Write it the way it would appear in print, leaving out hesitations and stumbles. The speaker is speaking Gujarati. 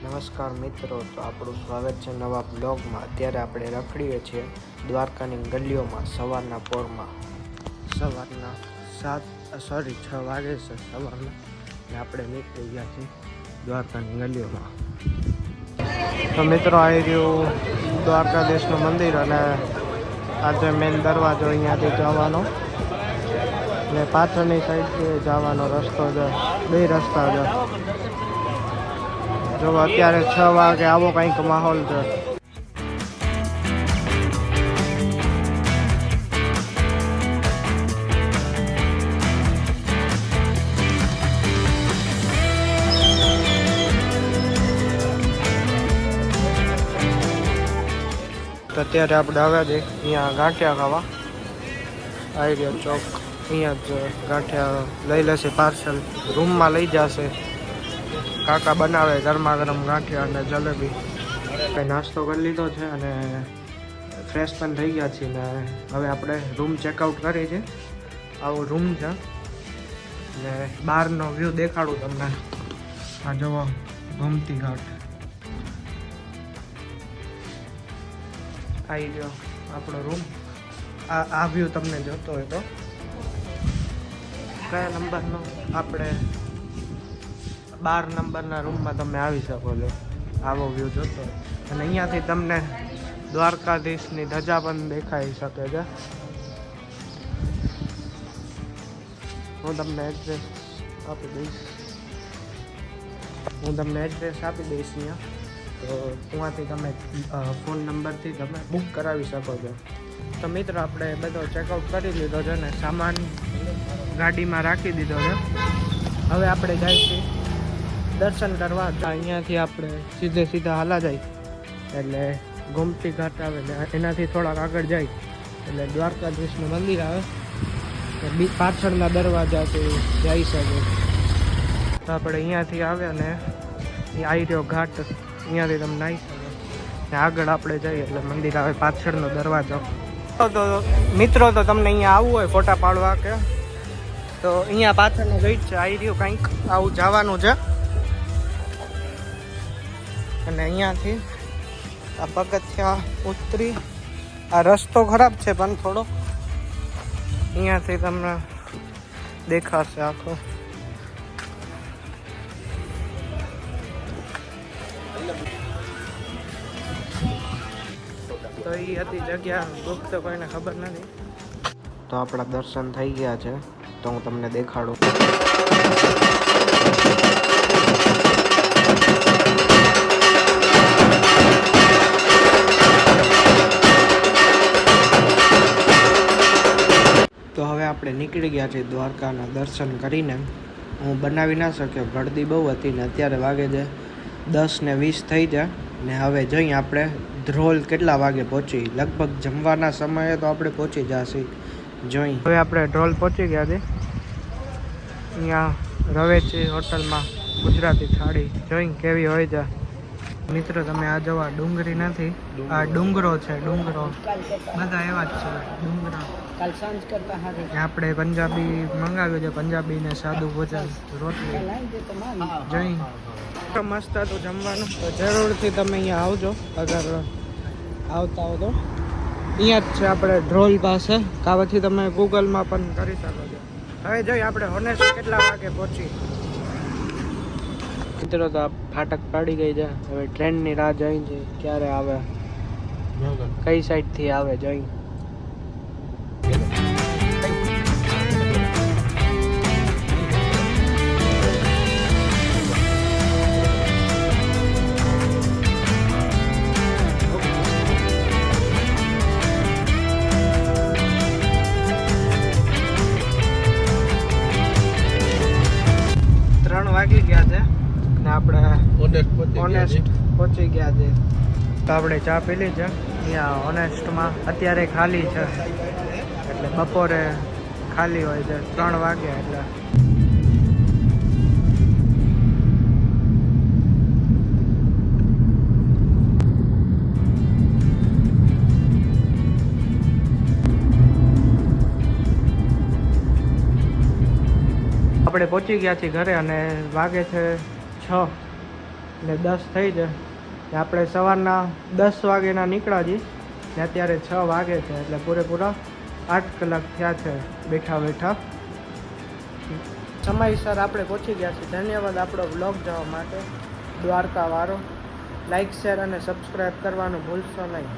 નમસ્કાર મિત્રો, તો આપણું સ્વાગત છે નવા બ્લોગમાં। અત્યારે આપણે રખડીએ છીએ દ્વારકાની ગલીઓમાં સવારના પોરમાં। સવારના 6 વાગે છે સવારના, ને આપણે નીકળી ગયા છીએ દ્વારકાની ગલીઓમાં। તો મિત્રો, આવી રહ્યું દ્વારકાધીશનું મંદિર, અને આજે મેન દરવાજો અહીંયાથી જવાનો, ને પાછળની સાઈડથી જવાનો રસ્તો છે, બે રસ્તા છે। જો અત્યારે 6 વાગે આવો કંઈક માહોલ છે। તો અત્યારે આપણે આવ્યા છીએ અહીંયા ગાંઠિયા ખાવા। આવી રહ્યો ચોક, અહીંયા જ ગાંઠિયા લઈ લેશે પાર્સલ, રૂમમાં લઈ જશે। કાકા બનાવે ગરમા ગરમ ગાંઠિયા અને જલેબી। કંઈ નાસ્તો કરી લીધો છે અને ફ્રેશ પણ થઈ ગયા છીએ, ને હવે આપણે રૂમ ચેકઆઉટ કરી છે। આવો રૂમ છે, ને બહારનો વ્યૂ દેખાડું તમને। આ જુઓ ગોમતી ઘાટ, આવી ગયો આપણો રૂમ। આ વ્યૂ તમને જોતો હોય તો કયા નંબરનો, આપણે 12 નંબરના રૂમમાં તમે આવી શકો છો, આવો વ્યૂ જોતો હોય। અને અહીંયાથી તમને દ્વારકાધીશની ધજા પણ દેખાઈ શકે છે। હું તમને એડ્રેસ આપી દઈશ અહીંયા, તો ત્યાંથી તમે ફોન નંબરથી તમે બુક કરાવી શકો છો। તો મિત્રો, આપણે બધો ચેકઆઉટ કરી લીધો છે ને સામાન ગાડીમાં રાખી દીધો છે। હવે આપણે જઈશું દર્શન કરવા। અહીંયાથી આપણે સીધા હાલા જાય એટલે ગોમતી ઘાટ આવે, ને એનાથી થોડાક આગળ જાય એટલે દ્વારકાધીશનું મંદિર આવે, પાછળના દરવાજાથી જઈ શકે। તો આપણે અહીંયાથી આવે અને આવી રહ્યો ઘાટ, અહીંયાથી તમે નાહી શકો, ને આગળ આપણે જઈએ એટલે મંદિર આવે, પાછળનો દરવાજો। તો મિત્રો, તો તમને અહીંયા આવવું હોય ફોટા પાડવા કે, તો અહીંયા પાછળનો ગેટ છે, આવી રહ્યું કંઈક આવું જવાનું છે। અને અહીંયાથી આ પગથિયા ઉતરી, આ રસ્તો ખરાબ છે પણ થોડો, અહીંયાથી તમને દેખાશે આખો। તો એ હતી જગ્યા, ગુપ્ત કોઈને ખબર નથી। તો આપણા દર્શન થઈ ગયા છે, તો હું તમને દેખાડું। તો હવે આપણે નીકળી ગયા છીએ દ્વારકાના દર્શન કરીને। હું બનાવી ના શક્યો, ગળદી બહુ હતી ને અત્યારે વાગે છે 10:20 થઈ જાય, ને હવે જઈ આપણે ધ્રોલ કેટલા વાગે પહોંચી, લગભગ જમવાના સમયે તો આપણે પહોંચી જશે જોઈ। હવે આપણે ધ્રોલ પહોંચી ગયા છે, અહીંયા રવેચી હોટલમાં ગુજરાતી થાળી જોઈ કેવી હોય છે। મિત્રો, તમે આ જવા ડુંગરી નથી, આ ડુંગરો છે, ડુંગરો બધા એવા જ છે ડુંગરા। આપણે પંજાબી મંગાવ્યું છે, પંજાબી ને સાદું ભોજન, રોટલી જઈ મસ્ત હતું જમવાનું। તો જરૂરથી તમે અહીંયા આવજો, અગર આવતા હો તો। અહીંયા જ છે આપણે ધ્રોલ પાસે, કાવથી તમે ગૂગલમાં પણ કરી શકો છો। હવે જોઈ આપણે હોનેસ્ટ કેટલા વાગે પહોંચી। મિત્રો, તો આ ફાટક પાડી ગઈ છે, હવે ટ્રેનની રાહ જોઈ છે ક્યારે આવે, કઈ સાઈડથી આવે જોઈ। વાગી ગયા છે ને આપણે ઓનેસ્ટ પહોંચી ગયા છે। તો આપણે ચા પી લી છે અહીંયા ઓનેસ્ટમાં, અત્યારે ખાલી છે, એટલે બપોરે ખાલી હોય છે 3 વાગ્યા એટલે। આપણે પહોંચી ગયા છીએ ઘરે અને વાગે છે 6। ને 10 થઈ જાય ને આપણે સવારના 10 વાગ્યાના નીકળ્યા છીએ ને અત્યારે 6 વાગે છે એટલે પૂરેપૂરા 8 કલાક થયા છે બેઠા બેઠા. સમયસર આપણે પહોંચી ગયા છીએ. ધન્યવાદ આપણો બ્લોગ જોવા માટે. દ્વારકા વાળો લાઈક શેર અને સબસ્ક્રાઈબ કરવાનું ભૂલશો નહીં.